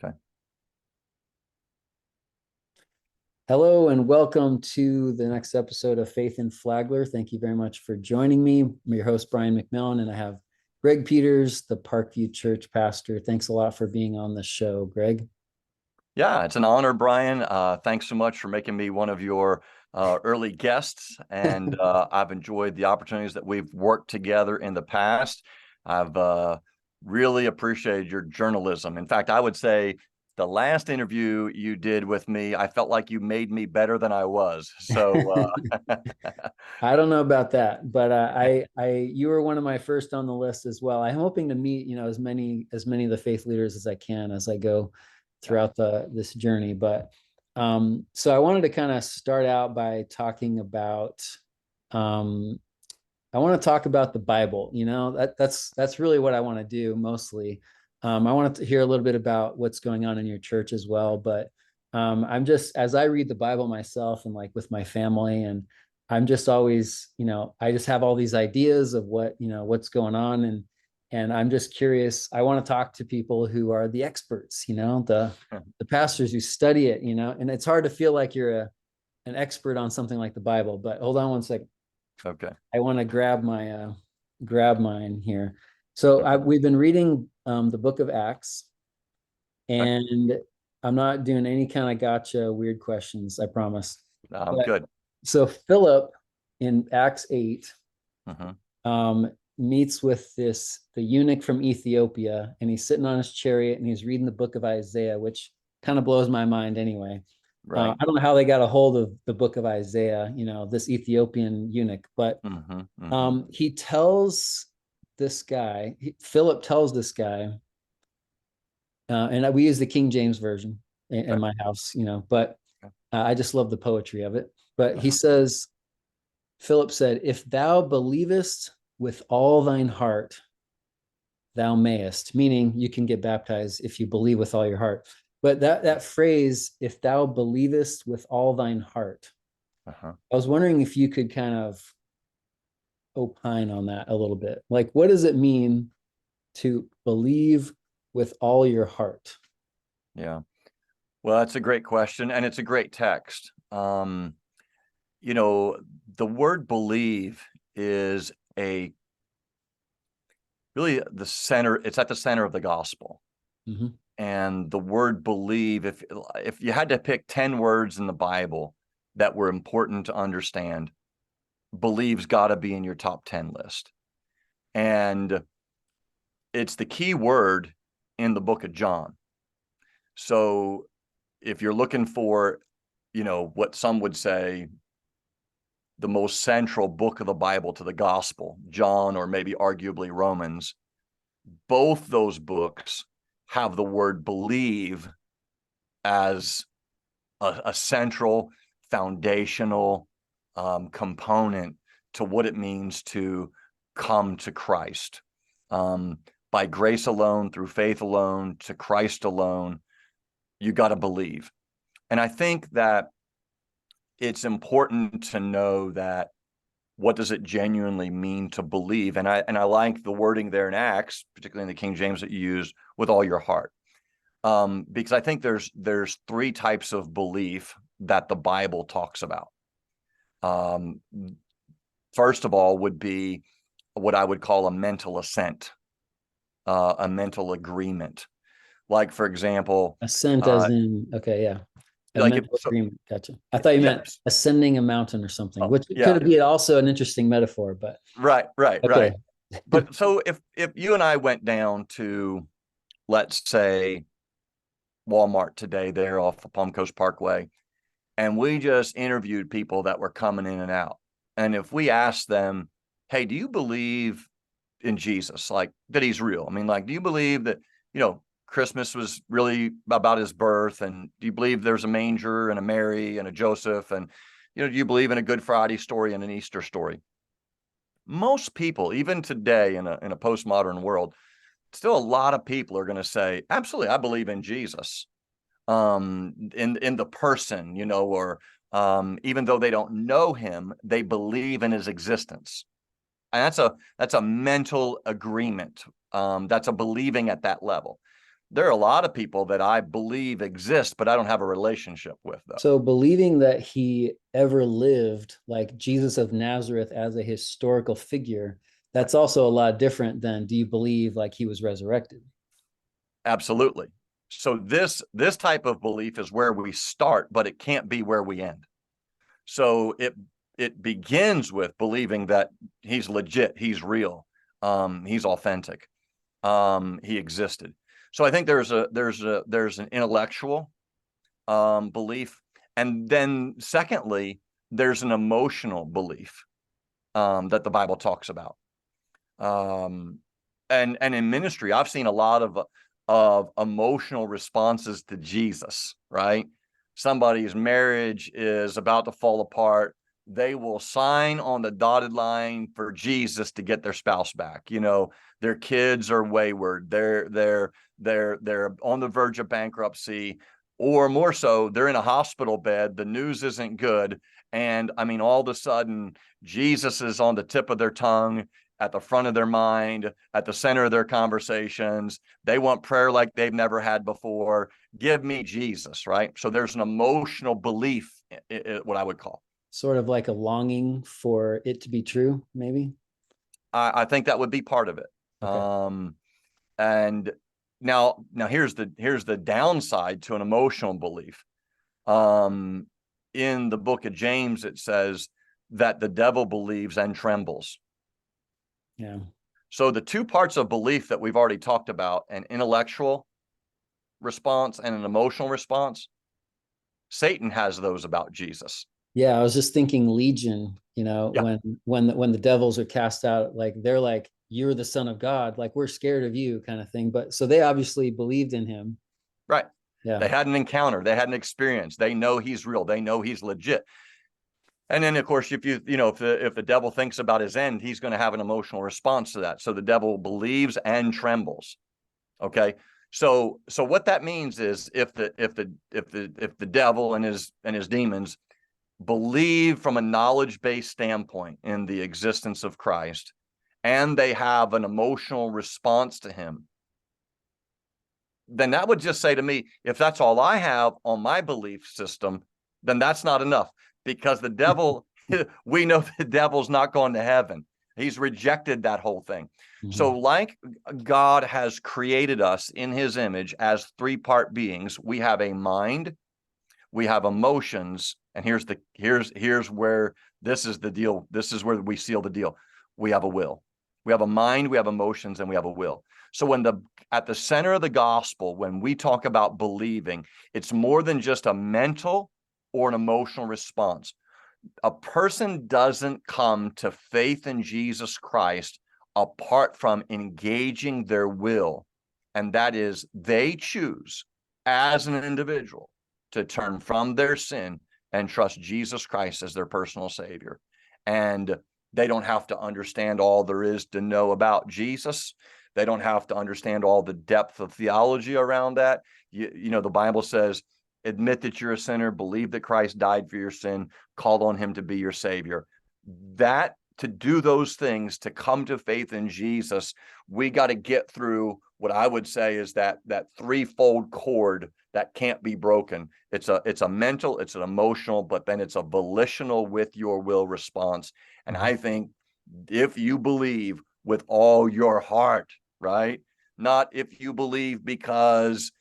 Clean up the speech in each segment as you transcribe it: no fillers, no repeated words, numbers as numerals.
Okay. Hello and welcome to the next episode of Faith in Flagler. Thank you very much for joining me. I'm your host, Brian McMillan, and I have Greg Peters, the Parkview Church pastor. Thanks a lot for being on the show, Greg. Yeah, it's an honor, Brian. Thanks so much for making me one of your early guests. And I've enjoyed the opportunities that we've worked together in the past. I've really appreciated your journalism. In fact, I would say the last interview you did with me, I felt like you made me better than I was. So, I don't know about that, but you were one of my first on the list as well. I'm hoping to meet, as many of the faith leaders as I can as I go yeah. throughout this journey. But so I wanted to kind of start out by talking about, um, I want to talk about the Bible. That's really what I want to do mostly. I wanted to hear a little bit about what's going on in your church as well, but I'm just as I read the Bible myself and like with my family, and I'm just always, I just have all these ideas of what's going on, and I'm just curious. I want to talk to people who are the experts, the pastors who study it, and it's hard to feel like you're an expert on something like the Bible. But hold on one second. Okay. I want to grab mine here. So Okay. we've been reading the book of Acts, Okay. and I'm not doing any kind of gotcha weird questions, I promise. But Good. so Philip in Acts 8 Hmm. meets with the eunuch from Ethiopia, and he's sitting on his chariot and he's reading the book of Isaiah, which kind of blows my mind anyway. Right. I don't know how they got a hold of the book of Isaiah, this Ethiopian eunuch, but Hmm. Hmm. he tells this guy, Philip tells this guy, and we use the King James version in Okay. my house, but Okay. I just love the poetry of it. But he Uh-huh. says, Philip said, "If thou believest with all thine heart, thou mayest," meaning you can get baptized if you believe with all your heart. But that phrase, "if thou believest with all thine heart," Uh-huh. I was wondering if you could kind of opine on that a little bit. Like, what does it mean to believe with all your heart? Yeah. Well, that's a great question, and it's a great text. You know, the word believe is a really the center, it's at the center of the gospel. Mm-hmm. And the word believe, if you had to pick 10 words in the Bible that were important to understand, believe's got to be in your top 10 list. And it's the key word in the book of John. So if you're looking for, what some would say the most central book of the Bible to the gospel, John, or maybe arguably Romans, both those books have the word believe as a central foundational component to what it means to come to Christ. By grace alone, through faith alone, to Christ alone, you got to believe. And I think that it's important to know that what does it genuinely mean to believe? And I like the wording there in Acts, particularly in the King James that you use, with all your heart. Because I think there's three types of belief that the Bible talks about. Um, First of all would be what I would call a mental assent, a mental agreement. Like, for example, Assent uh, as in, okay, yeah. A like if mental so, agreement. Gotcha. I thought you meant yes, ascending a mountain or something, oh, which yeah, could be also an interesting metaphor, but right, right, okay. right. But so if you and I went down to, let's say, Walmart today, there off of Palm Coast Parkway, and we just interviewed people that were coming in and out. And if we asked them, hey, do you believe in Jesus, like that he's real? I mean, like, do you believe that, Christmas was really about his birth? And do you believe there's a manger and a Mary and a Joseph? And, do you believe in a Good Friday story and an Easter story? Most people, even today in a postmodern world, still a lot of people are going to say, absolutely, I believe in Jesus, in the person, or even though they don't know him, they believe in his existence. And that's a mental agreement. That's a believing at that level. There are a lot of people that I believe exist, but I don't have a relationship with, though. So believing that he ever lived, like Jesus of Nazareth, as a historical figure, that's also a lot different than, do you believe like he was resurrected? Absolutely. So this type of belief is where we start, but it can't be where we end. So it begins with believing that he's legit, he's real, he's authentic, he existed. So I think there's an intellectual belief, and then secondly, there's an emotional belief that the Bible talks about. And in ministry, I've seen a lot of emotional responses to Jesus, right? Somebody's marriage is about to fall apart. They will sign on the dotted line for Jesus to get their spouse back. You know, their kids are wayward. They're on the verge of bankruptcy, or more so, they're in a hospital bed. The news isn't good. And I mean, all of a sudden, Jesus is on the tip of their tongue, at the front of their mind, at the center of their conversations. They want prayer like they've never had before. Give me Jesus, right? So there's an emotional belief, what I would call. Sort of like a longing for it to be true, maybe? I think that would be part of it. Okay. And now here's the downside to an emotional belief. In the book of James, it says that the devil believes and trembles. Yeah. So the two parts of belief that we've already talked about, an intellectual response and an emotional response, Satan has those about Jesus. Yeah, I was just thinking Legion, Yeah, when the devils are cast out, like they're like, you're the son of God, like we're scared of you kind of thing. But so they obviously believed in him. right. Yeah. They had an encounter. They had an experience. They know he's real. They know he's legit. And then, of course, if the devil thinks about his end, he's going to have an emotional response to that. So the devil believes and trembles. Okay. So what that means is if the devil and his demons believe from a knowledge-based standpoint in the existence of Christ, and they have an emotional response to him, then that would just say to me, if that's all I have on my belief system, then that's not enough, because the devil, we know the devil's not going to heaven. He's rejected that whole thing. Mm-hmm. So like God has created us in his image as three-part beings, we have a mind, we have emotions, and here's where this is the deal. This is where we seal the deal. We have a will. We have a mind, we have emotions, and we have a will. So at the center of the gospel, when we talk about believing, it's more than just a mental or an emotional response. A person doesn't come to faith in Jesus Christ apart from engaging their will. And that is, they choose as an individual to turn from their sin and trust Jesus Christ as their personal Savior. And they don't have to understand all there is to know about Jesus. They don't have to understand all the depth of theology around that. You know, the Bible says, admit that you're a sinner, believe that Christ died for your sin, call on him to be your Savior. That, to do those things, to come to faith in Jesus, we got to get through what I would say is that threefold cord that can't be broken. It's a mental, it's an emotional, but then it's a volitional with your will response. And I think if you believe with all your heart, right? Not if you believe because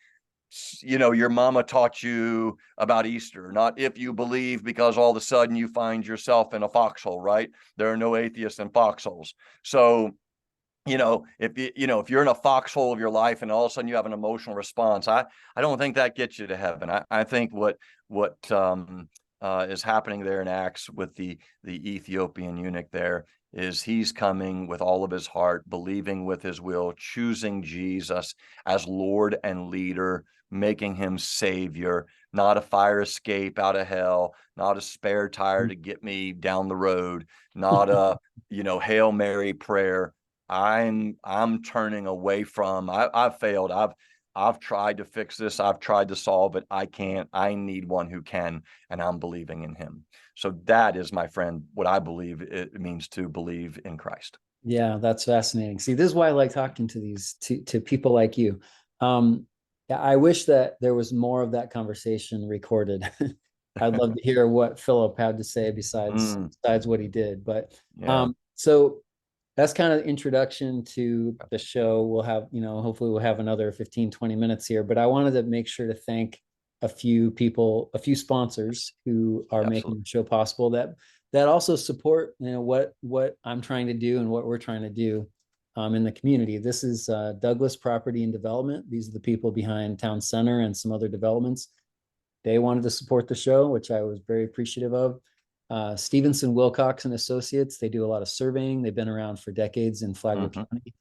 your mama taught you about Easter, not if you believe because all of a sudden you find yourself in a foxhole, right? There are no atheists in foxholes. So, if you're in a foxhole of your life and all of a sudden you have an emotional response, I don't think that gets you to heaven. I think what is happening there in Acts with the Ethiopian eunuch there is he's coming with all of his heart, believing with his will, choosing Jesus as Lord and leader, making him Savior, not a fire escape out of hell, not a spare tire to get me down the road, not a Hail Mary prayer. I'm turning away from. I've failed. I've tried to fix this. I've tried to solve it. I can't. I need one who can, and I'm believing in him. So that is, my friend, what I believe it means to believe in Christ. Yeah, that's fascinating. See, this is why I like talking to to people like you. Yeah, I wish that there was more of that conversation recorded. I'd love to hear what Philip had to say Mm, besides what he did. But yeah, so that's kind of the introduction to the show. We'll have, hopefully we'll have another 15, 20 minutes here. But I wanted to make sure to thank a few people, a few sponsors who are making absolutely. the show possible that also support, what I'm trying to do and what we're trying to do in the community. This is Douglas Property and Development. These are the people behind Town Center and some other developments. They wanted to support the show, which I was very appreciative of. Stephenson, Wilcox and Associates, they do a lot of surveying. They've been around for decades in Flagler Hmm. County.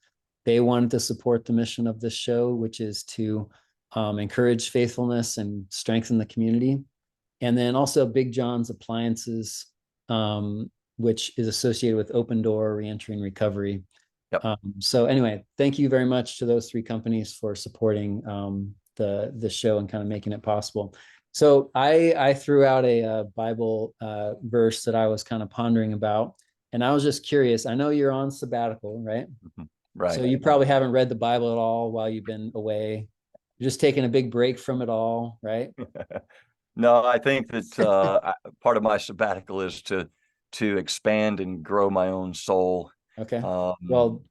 They wanted to support the mission of this show, which is to encourage faithfulness and strengthen the community. And then also Big John's Appliances, which is associated with Open Door, Reentry and Recovery. Yep. So anyway, thank you very much to those three companies for supporting the show and kind of making it possible. So I threw out a Bible verse that I was kind of pondering about, and I was just curious. I know you're on sabbatical, right? Mhm. So Right. you probably haven't read the Bible at all while you've been away. You're just taking a big break from it all, right? No, I think that part of my sabbatical is to expand and grow my own soul. Okay. Um, Well,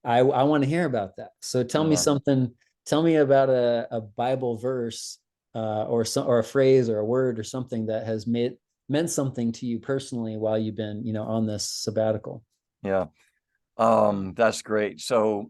I want to hear about that. So tell me uh, something. Tell me about a Bible verse or a phrase or a word or something that has meant something to you personally while you've been, on this sabbatical. yeah, that's great. So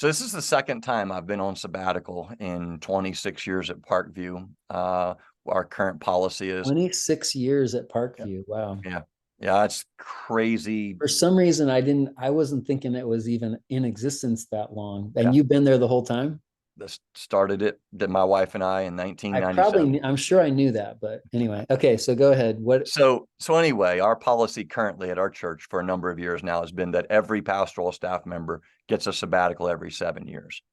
this is the second time I've been on sabbatical in 26 years at Parkview. Our current policy is, 26 years at yeah, Parkview. Wow. yeah, yeah, it's crazy. For some reason, I wasn't thinking it was even in existence that long. And Yeah, you've been there the whole time? this started it, did my wife and I in 1997. I'm sure I knew that, but anyway. Okay, so go ahead. What? So anyway, our policy currently at our church for a number of years now has been that every pastoral staff member gets a sabbatical every 7 years.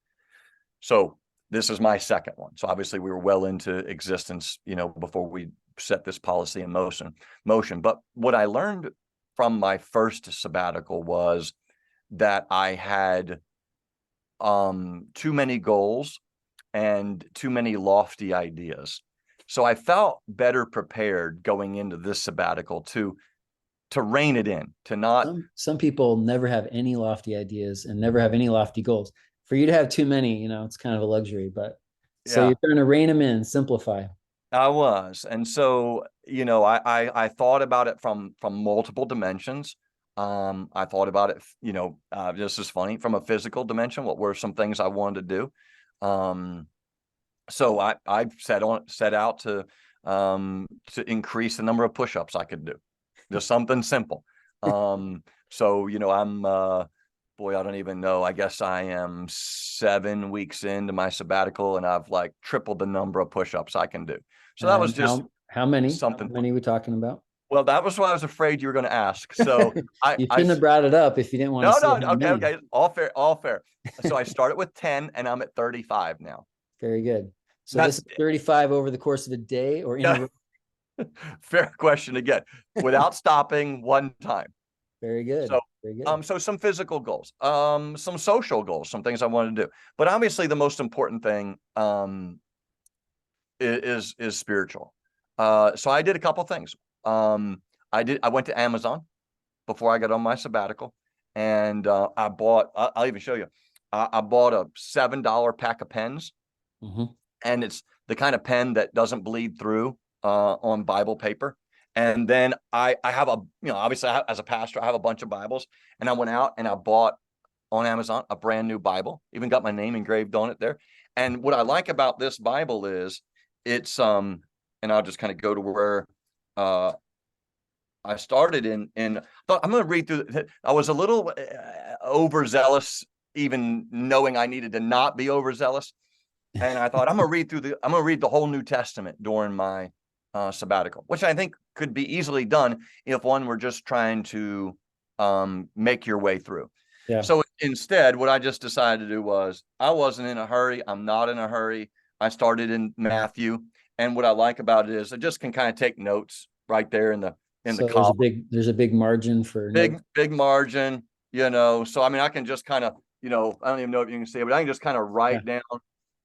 So this is my second one. So obviously we were well into existence, before we set this policy in motion. But what I learned from my first sabbatical was that I had too many goals and too many lofty ideas. So I felt better prepared going into this sabbatical to rein it in, to not. Some people never have any lofty ideas and never have any lofty goals. For you to have too many, it's kind of a luxury. But so Yeah, you're trying to rein them in, simplify. I was. And so, I thought about it from multiple dimensions. I thought about it, this is funny, from a physical dimension. What were some things I wanted to do? So I set out to increase the number of push-ups I could do. Just something simple. I'm boy, I don't even know. I guess I am 7 weeks into my sabbatical and I've like tripled the number of push-ups I can do. So that was And just how many? How something fun. many are we talking about? Well, that was what I was afraid you were going to ask. So You shouldn't have brought it up if you didn't want to no, say no, how okay, many. okay. All fair, all fair. So I started with 10 and I'm at 35 now. Very good. So this That's is 35 over the course of a day or in a yeah, row. fair question again, without stopping one time. Very good. So, Very good. so some physical goals, some social goals, some things I wanted to do. But obviously, the most important thing is spiritual. So I did a couple things. I went to Amazon before I got on my sabbatical, and I bought. I'll even show you. I bought a $7 pack of pens, Mhm. and it's the kind of pen that doesn't bleed through on Bible paper. And then I have obviously as a pastor, I have a bunch of Bibles, and I went out and I bought on Amazon a brand new Bible, even got my name engraved on it there. And what I like about this Bible is it's and I'll just kind of go to where I started in thought I'm going to read through. I was a little overzealous, even knowing I needed to not be overzealous. And I thought I'm going to read the whole New Testament during my sabbatical, which I think could be easily done if one were just trying to make your way through. Yeah. So instead, what I just decided to do was I wasn't in a hurry. I'm not in a hurry. I started in Matthew, and what I like about it is I just can kind of take notes right there in the So there's a column. big margin for notes. Big margin, So I mean, I can just kind of, I don't even know if you can see it, but I can just kind of Yeah. write down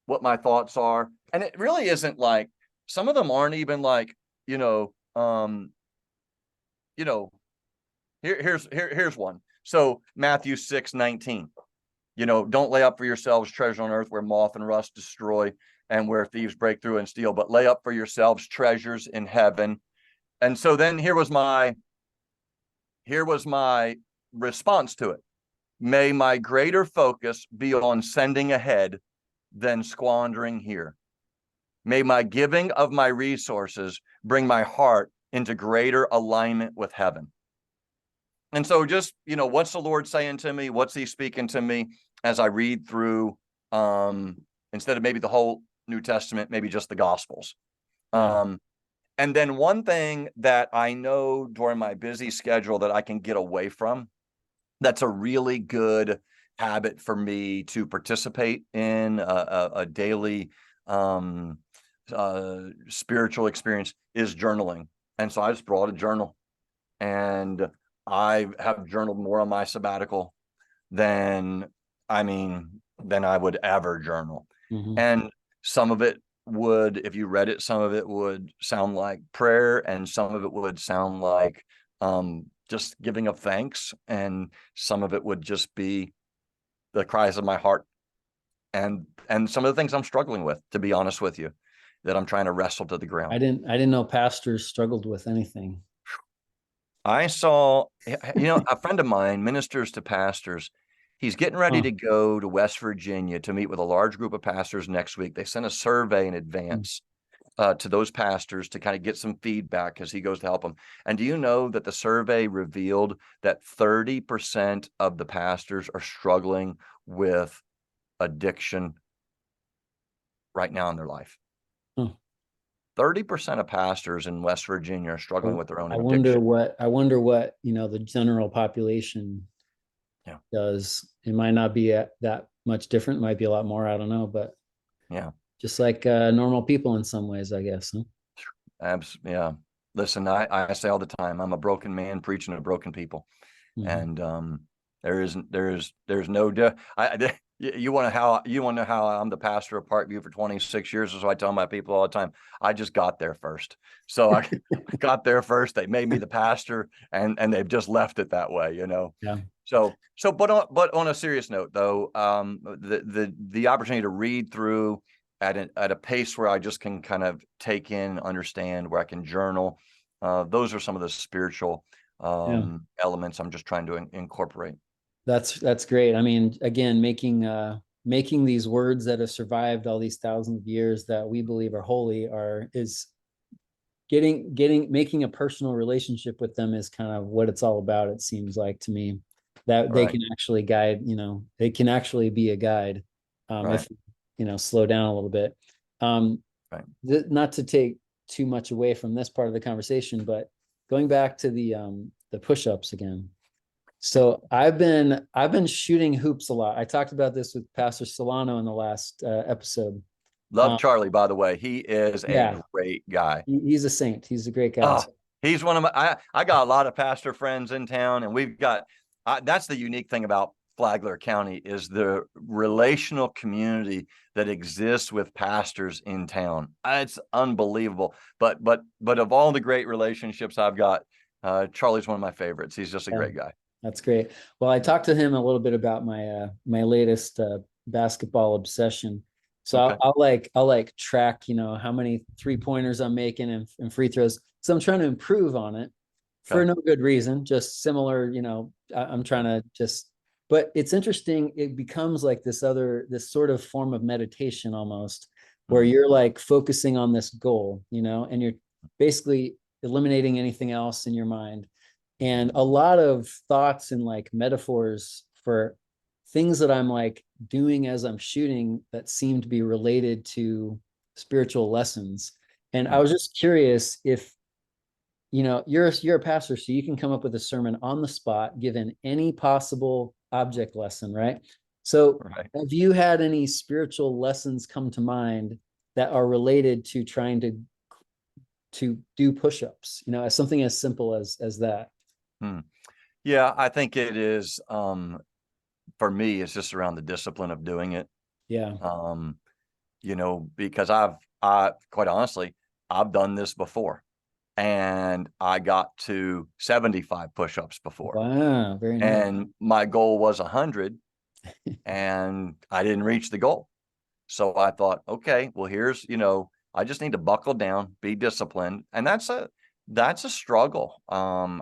what my thoughts are. And it really isn't like, some of them aren't even like, you know, you know, here's one. So Matthew 6:19, you know, don't lay up for yourselves treasure on earth where moth and rust destroy and where thieves break through and steal, but lay up for yourselves treasures in heaven. And so then here was my response to it. May my greater focus be on sending ahead than squandering here. May my giving of my resources bring my heart into greater alignment with heaven. And so just, you know, what's the Lord saying to me? What's he speaking to me as I read through, instead of maybe the whole New Testament, maybe just the Gospels. And then one thing that I know during my busy schedule that I can get away from, that's a really good habit for me to participate in a daily spiritual experience, is journaling. And so I just brought a journal, and I have journaled more on my sabbatical than I would ever journal. Mm-hmm. And some of it would, if you read it, some of it would sound like prayer, and some of it would sound like just giving of thanks, and some of it would just be the cries of my heart, and some of the things I'm struggling with, to be honest with you, that I'm trying to wrestle to the ground. I didn't know pastors struggled with anything. I saw, you know, a friend of mine ministers to pastors. He's getting ready to go to West Virginia to meet with a large group of pastors next week. They sent a survey in advance to those pastors to kind of get some feedback as he goes to help them. And do you know that the survey revealed that 30% of the pastors are struggling with addiction right now in their life? 30% of pastors in West Virginia are struggling with their own addiction. I wonder what, you know, the general population does. It might not be that much different. It might be a lot more. I don't know, but just like normal people in some ways, I guess. Huh? Yeah. Listen, I say all the time, I'm a broken man preaching to broken people. Mm-hmm. And there's no you want to know how I'm the pastor of Parkview for 26 years, so I tell my people all the time, I just got there first. So I got there first. They made me the pastor, and they've just left it that way, you know. Yeah. But on a serious note, though, the opportunity to read through at a pace where I just can kind of take in, understand, where I can journal, those are some of the spiritual elements I'm just trying to incorporate. That's great. I mean, again, making these words that have survived all these thousands of years that we believe are holy is making a personal relationship with them is kind of what it's all about. It seems like to me that they can actually guide, you know, they can actually be a guide. If, you know, slow down a little bit. Not to take too much away from this part of the conversation, but going back to the push-ups again. So I've been shooting hoops a lot. I talked about this with Pastor Solano in the last episode. Love Charlie, by the way. He is a great guy. He's a saint. He's a great guy. He's one of my. I got a lot of pastor friends in town, and we've got. That's the unique thing about Flagler County, is the relational community that exists with pastors in town. It's unbelievable. But of all the great relationships I've got, Charlie's one of my favorites. He's just a great guy. That's great. Well, I talked to him a little bit about my latest basketball obsession. So I'll like track, you know, how many 3-pointers I'm making and free throws. So I'm trying to improve on it for no good reason, just similar, you know, I'm trying to just, but it's interesting. It becomes like this sort of form of meditation almost, where you're like focusing on this goal, you know, and you're basically eliminating anything else in your mind. And a lot of thoughts and like metaphors for things that I'm like doing as I'm shooting that seem to be related to spiritual lessons. And I was just curious if, you know, you're a pastor, so you can come up with a sermon on the spot, given any possible object lesson, right? So have you had any spiritual lessons come to mind that are related to trying to do push-ups, you know, as something as simple as that? Yeah, I think it is, for me, it's just around the discipline of doing it. Yeah. because I quite honestly, I've done this before, and I got to 75 push-ups before, Wow, very nice. and my goal was 100, and I didn't reach the goal. So I thought, okay, well, here's, I just need to buckle down, be disciplined. And that's a struggle. I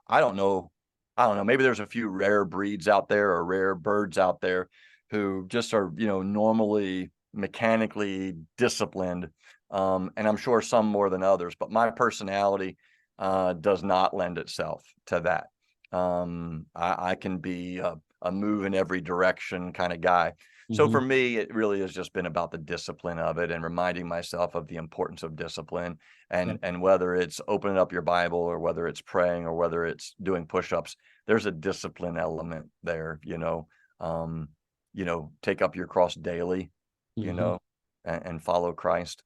don't know. I don't know. Maybe there's a few rare breeds out there or rare birds out there who just are, normally mechanically disciplined. And I'm sure some more than others, but my personality does not lend itself to that. I can be a move in every direction kind of guy. So for me, it really has just been about the discipline of it and reminding myself of the importance of discipline, and whether it's opening up your Bible or whether it's praying or whether it's doing push-ups, there's a discipline element there, take up your cross daily, and follow Christ.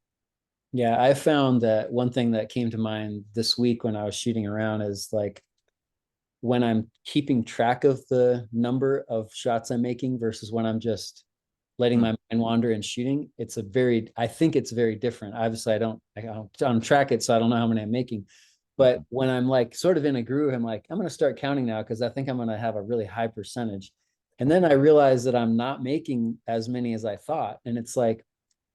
Yeah, I found that one thing that came to mind this week when I was shooting around is like when I'm keeping track of the number of shots I'm making versus when I'm just letting my mind wander and shooting, I think it's very different. Obviously I don't track it, so I don't know how many I'm making. But when I'm like sort of in a groove, I'm like, I'm going to start counting now because I think I'm going to have a really high percentage. And then I realize that I'm not making as many as I thought. And it's like,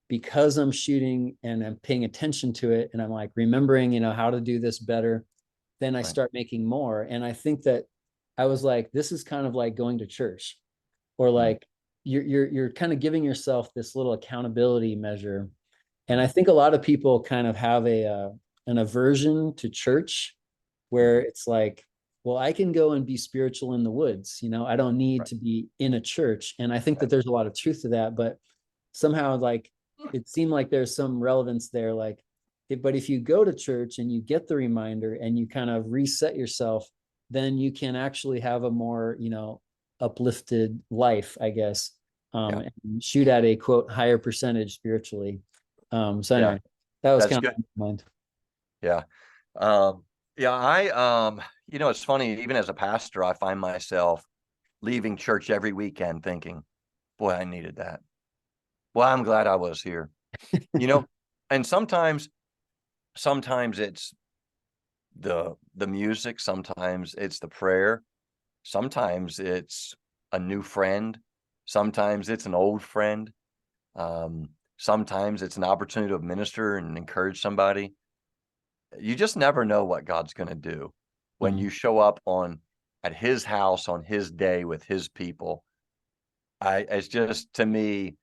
because I'm shooting and I'm paying attention to it and I'm like remembering, how to do this better, then I start making more. And I think that I was like, this is kind of like going to church, or like you're kind of giving yourself this little accountability measure. And I think a lot of people kind of have an aversion to church where it's like, well, I can go and be spiritual in the woods, I don't need to be in a church. And I think that there's a lot of truth to that, but somehow like it seemed like there's some relevance there. Like, but if you go to church and you get the reminder and you kind of reset yourself, then you can actually have a more, uplifted life, I guess, and shoot at a quote higher percentage spiritually. So anyway, that was kind of my mind. Yeah. It's funny, even as a pastor, I find myself leaving church every weekend thinking, boy, I needed that. Well, I'm glad I was here, and sometimes it's the music, sometimes it's the prayer, sometimes it's a new friend, sometimes it's an old friend, sometimes it's an opportunity to minister and encourage somebody. You just never know what God's going to do when you show up at his house on his day with his people. It's just, to me,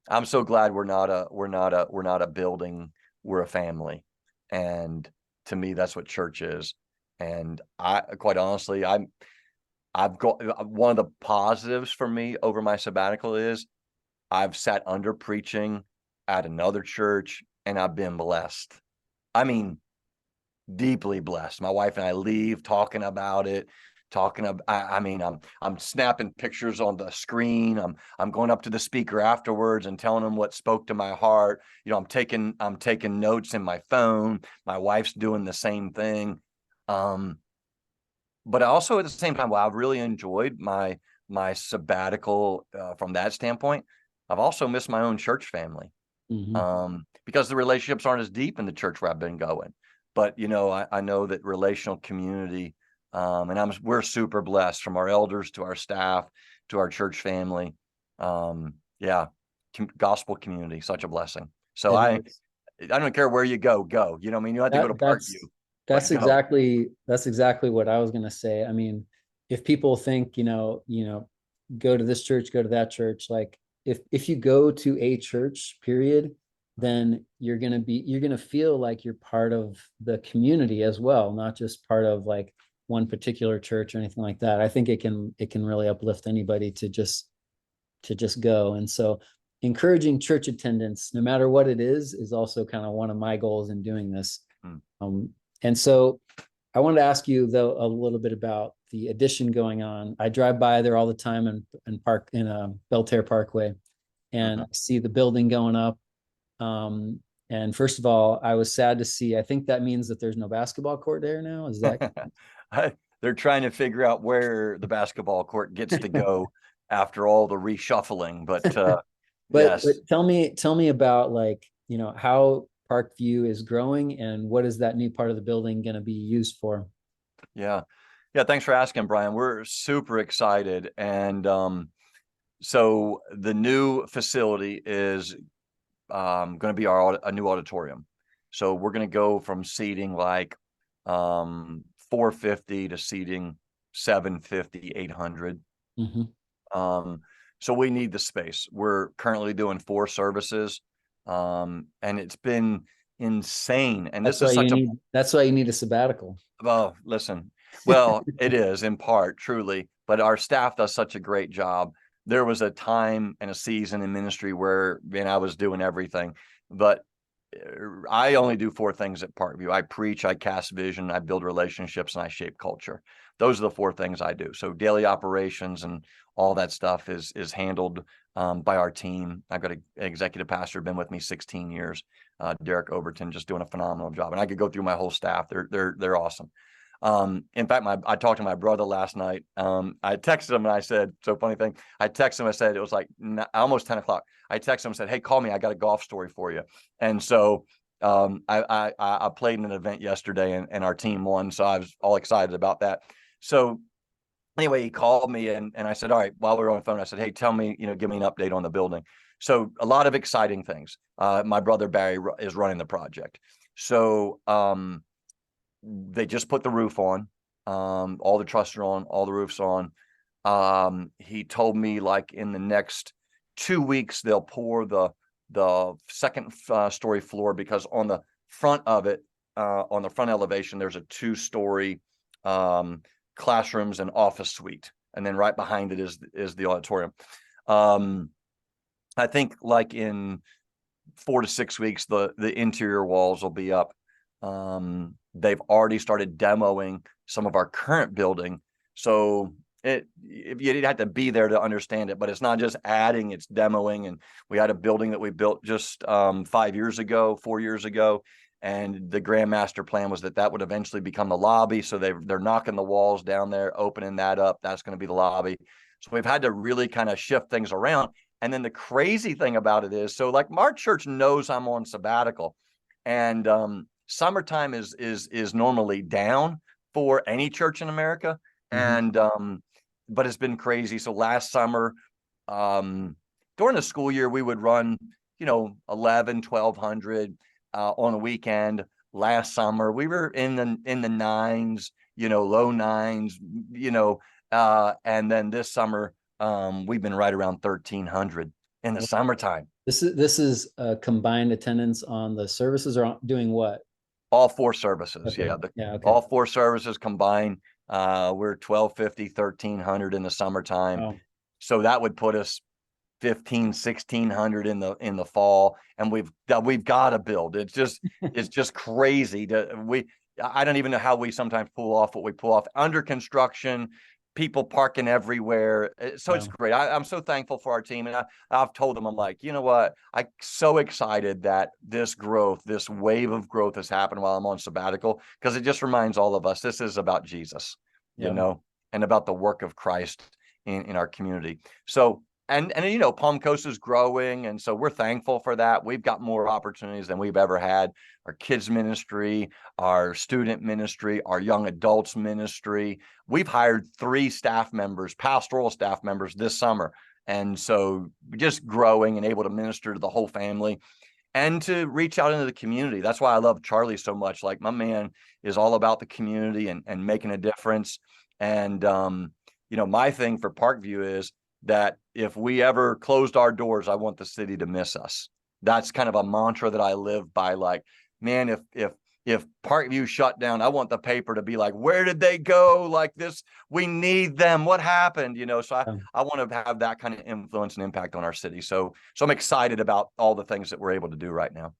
I'm so glad we're not a building, we're a family. And to me, that's what church is. And I, quite honestly, I've got one of the positives for me over my sabbatical is I've sat under preaching at another church and I've been blessed. I mean, deeply blessed. My wife and I leave talking about it, I'm snapping pictures on the screen. I'm going up to the speaker afterwards and telling them what spoke to my heart. I'm taking notes in my phone. My wife's doing the same thing. But also at the same time, while I've really enjoyed my sabbatical from that standpoint, I've also missed my own church family, because the relationships aren't as deep in the church where I've been going. But I know that relational community, and we're super blessed, from our elders to our staff to our church family. Gospel community, such a blessing. So I don't care where you go. You don't have to go to Parkview. That's exactly what I was going to say. I mean, if people think, go to this church, go to that church, like if you go to a church, period, then you're going to feel like you're part of the community as well, not just part of like one particular church or anything like that. I think it can really uplift anybody to just go. And so encouraging church attendance, no matter what it is also kind of one of my goals in doing this. And so I wanted to ask you though a little bit about the addition going on. I drive by there all the time in Belterre Parkway, and I see the building going up. And first of all, I was sad to see, I think that means that there's no basketball court there now. Is that? They're trying to figure out where the basketball court gets to go after all the reshuffling, but But Yes. tell me about, like, how Parkview is growing, and what is that new part of the building going to be used for? Yeah. Yeah. Thanks for asking, Brian. We're super excited. And so the new facility is going to be a new auditorium. So we're going to go from seating like 450 to seating 750, 800. Hmm. So we need the space. We're currently doing 4 services, and it's been insane. And this is such a That's why you need a sabbatical. well, listen, well, it is in part, truly, but our staff does such a great job. There was a time and a season in ministry where, man, I was doing everything, but I only do 4 things at Parkview. I preach, I cast vision, I build relationships, and I shape culture. Those are the 4 things I do. So daily operations and all that stuff is handled by our team. I've got an executive pastor, been with me 16 years, Derek Overton, just doing a phenomenal job. And I could go through my whole staff. They're awesome. In fact, I talked to my brother last night. I texted him and I said, so funny thing, I texted him, I said, it was like almost 10 o'clock. I texted him and said, hey, call me. I got a golf story for you. And so I played in an event yesterday and our team won. So I was all excited about that. So anyway, he called me and I said, all right, while we were on the phone, I said, hey, tell me, give me an update on the building. So a lot of exciting things. My brother Barry is running the project. So they just put the roof on. All the trusses are on, all the roofs on. He told me like in the next 2 weeks they'll pour the second story floor, because on the front of it, on the front elevation, there's a 2-story classrooms and office suite, and then right behind it is the auditorium. I think like in 4 to 6 weeks, the interior walls will be up. They've already started demoing some of our current building. So you'd have to be there to understand it, but it's not just adding, it's demoing. And we had a building that we built just 4 years ago. And the grand master plan was that would eventually become the lobby. So they're knocking the walls down there, opening that up. That's going to be the lobby. So we've had to really kind of shift things around. And then the crazy thing about it is, so like our church knows I'm on sabbatical, and summertime is normally down for any church in America. Mm-hmm. And but it's been crazy. So last summer, during the school year, we would run, 11, 1200 on a weekend. Last summer, we were in the nines, low nines, and then this summer, we've been right around 1300 in the summertime. This is combined attendance on the services, or doing what? All 4 services. Okay. Yeah. Yeah. Okay. All 4 services combined. We're 1250, 1300 in the summertime. Oh, So that would put us 15, 1600 in the fall. And we've got to build. It's just crazy I don't even know how we sometimes pull off what we pull off under construction, people parking everywhere. So it's great. I'm so thankful for our team. And I've told them, I'm like, you know what? I'm so excited that this wave of growth has happened while I'm on sabbatical, because it just reminds all of us, this is about Jesus, and about the work of Christ in our community. So, and Palm Coast is growing. And so we're thankful for that. We've got more opportunities than we've ever had. Our kids ministry, our student ministry, our young adults ministry. We've hired 3 pastoral staff members this summer. And so just growing and able to minister to the whole family and to reach out into the community. That's why I love Charlie so much. Like, my man is all about the community and making a difference. And, my thing for Parkview is that if we ever closed our doors, I want the city to miss us. That's kind of a mantra that I live by. Like, man, if Parkview shut down, I want the paper to be like, where did they go? Like this, we need them. What happened? So I want to have that kind of influence and impact on our city. So I'm excited about all the things that we're able to do right now.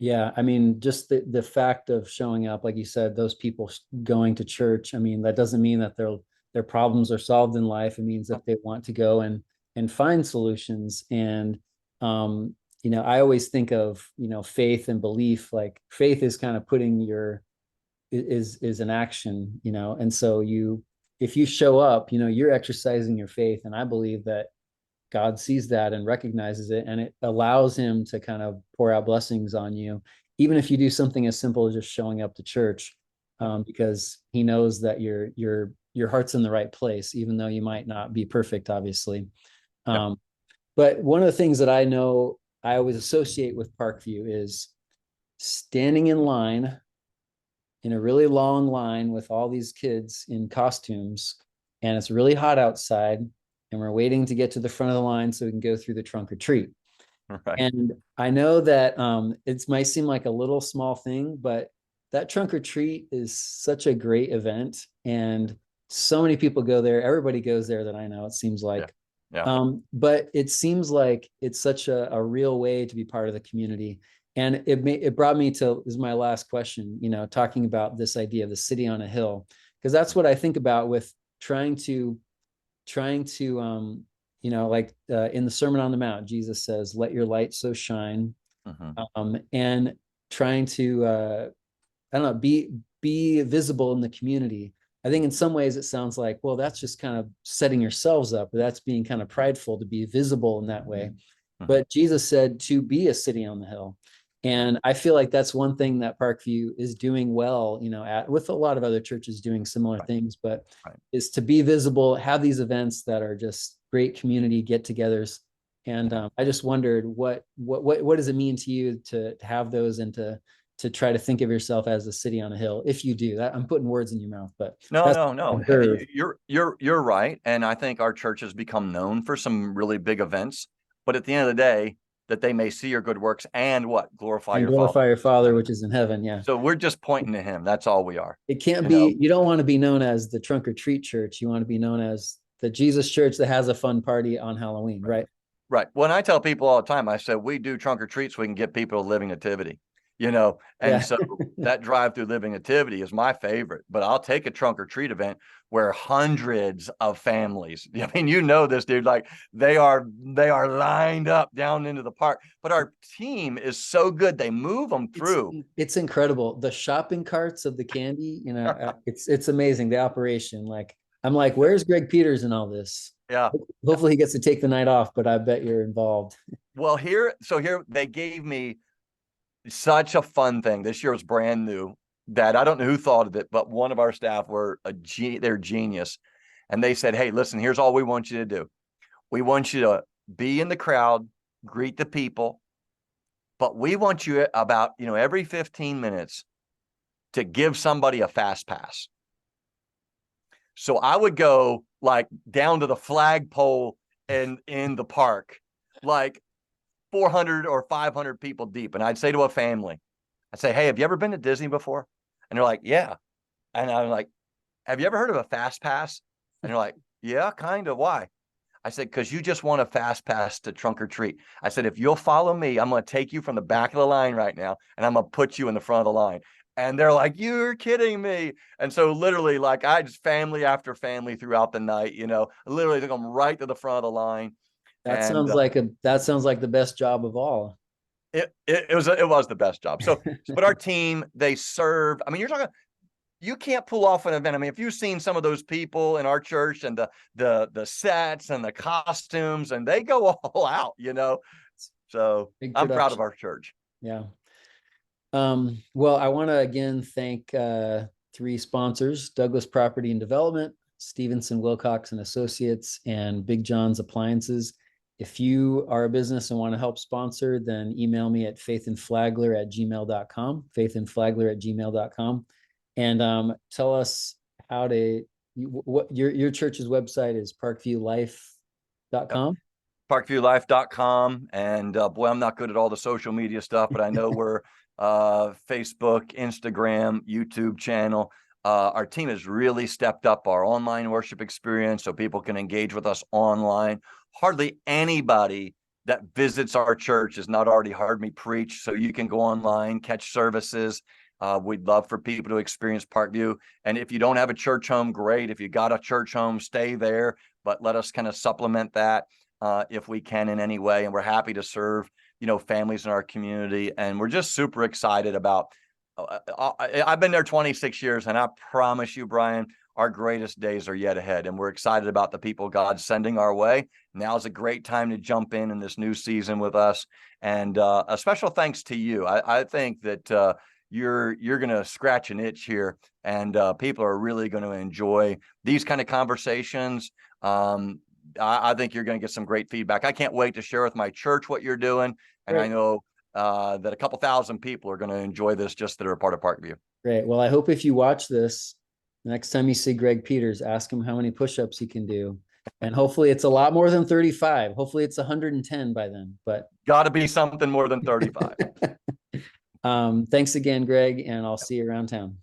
yeah. I mean, just the fact of showing up, like you said, those people going to church. I mean, that doesn't mean that their problems are solved in life. It means that they want to go and find solutions. And I always think of, faith and belief. Like, faith is kind of putting is an action, and so if you show up, you're exercising your faith. And I believe that God sees that and recognizes it, and it allows him to kind of pour out blessings on you, even if you do something as simple as just showing up to church, because he knows that your heart's in the right place, even though you might not be perfect, obviously. Yeah. But one of the things that I know I always associate with Parkview is standing in line, in a really long line with all these kids in costumes, and it's really hot outside, and we're waiting to get to the front of the line so we can go through the trunk or treat. Right. And I know that it might seem like a little small thing, but that trunk or treat is such a great event, and so many people go there. Everybody goes there that I know, it seems like. Yeah. Yeah. But it seems like it's such a real way to be part of the community. And it brought me to, this is my last question, talking about this idea of the city on a hill, because that's what I think about with trying to like in the Sermon on the Mount, Jesus says, let your light so shine. And trying to I don't know, be visible in the community. I think in some ways it sounds like, well, that's just kind of setting yourselves up, or that's being kind of prideful to be visible in that way. But Jesus said to be a city on the hill. And I feel like that's one thing that Parkview is doing well, with a lot of other churches doing similar things, but is to be visible, have these events that are just great community get-togethers. And I just wondered what does it mean to you to have those, and to try to think of yourself as a city on a hill, if you do that. I'm putting words in your mouth, but no. You're right. And I think our church has become known for some really big events, but at the end of the day, that they may see your good works and what? Glorify your Father, which is in heaven. Yeah. So we're just pointing to him. That's all we are. It can't be, you don't want to be known as the trunk or treat church. You want to be known as the Jesus church that has a fun party on Halloween, right? Right. When I tell people all the time, I said, we do trunk or treat so we can get people to Living Nativity, and so that drive-through Living Nativity is my favorite, but I'll take a trunk or treat event where hundreds of families, this, dude, like they are lined up down into the park, but our team is so good. They move them through. It's incredible. The shopping carts of the candy, it's amazing. The operation, I'm like, where's Greg Peters in all this? Yeah. Hopefully he gets to take the night off, but I bet you're involved. Well, here they gave me such a fun thing. This year was brand new, that I don't know who thought of it, but one of our staff they're genius. And they said, hey, listen, here's all we want you to do. We want you to be in the crowd, greet the people, but we want you about, every 15 minutes to give somebody a fast pass. So I would go like down to the flagpole in the park, like 400 or 500 people deep. And I'd say to a family, I'd say, hey, have you ever been to Disney before? And they're like, yeah. And I'm like, have you ever heard of a fast pass? And they're like, yeah, kind of. Why? I said, because you just want a fast pass to trunk or treat. I said, if you'll follow me, I'm going to take you from the back of the line right now, and I'm going to put you in the front of the line. And they're like, you're kidding me. And so literally, like, I just family after family throughout the night, literally took them right to the front of the line. That sounds like the best job of all. It was the best job. So, but our team, they serve. You can't pull off an event. If you've seen some of those people in our church and the sets and the costumes, and they go all out, So I'm proud of our church. Yeah. Well, I want to again thank 3 sponsors: Douglas Property and Development, Stephenson, Wilcox and Associates, and Big John's Appliances. If you are a business and want to help sponsor, then email me at faithandflagler@gmail.com, faithandflagler@gmail.com. And tell us what your church's website is. Parkviewlife.com. Parkviewlife.com. And boy, I'm not good at all the social media stuff, but I know we're Facebook, Instagram, YouTube channel. Our team has really stepped up our online worship experience so people can engage with us online. Hardly anybody that visits our church has not already heard me preach, so you can go online, catch services. We'd love for people to experience Parkview. And if you don't have a church home, great. If you got a church home, stay there, but let us kind of supplement that if we can in any way. And we're happy to serve, families in our community. And we're just super excited about, I've been there 26 years, and I promise you, Brian, our greatest days are yet ahead, and we're excited about the people God's sending our way. Now's a great time to jump in this new season with us. And a special thanks to you. I think that you're going to scratch an itch here, and people are really going to enjoy these kind of conversations. I think you're going to get some great feedback. I can't wait to share with my church what you're doing. And Great. I know that a couple thousand people are going to enjoy this just that are a part of Parkview. Great. Well, I hope if you watch this, next time you see Greg Peters, ask him how many push-ups he can do. And hopefully it's a lot more than 35. Hopefully it's 110 by then, but got to be something more than 35. Thanks again, Greg, and I'll see you around town.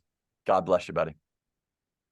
God bless you, buddy.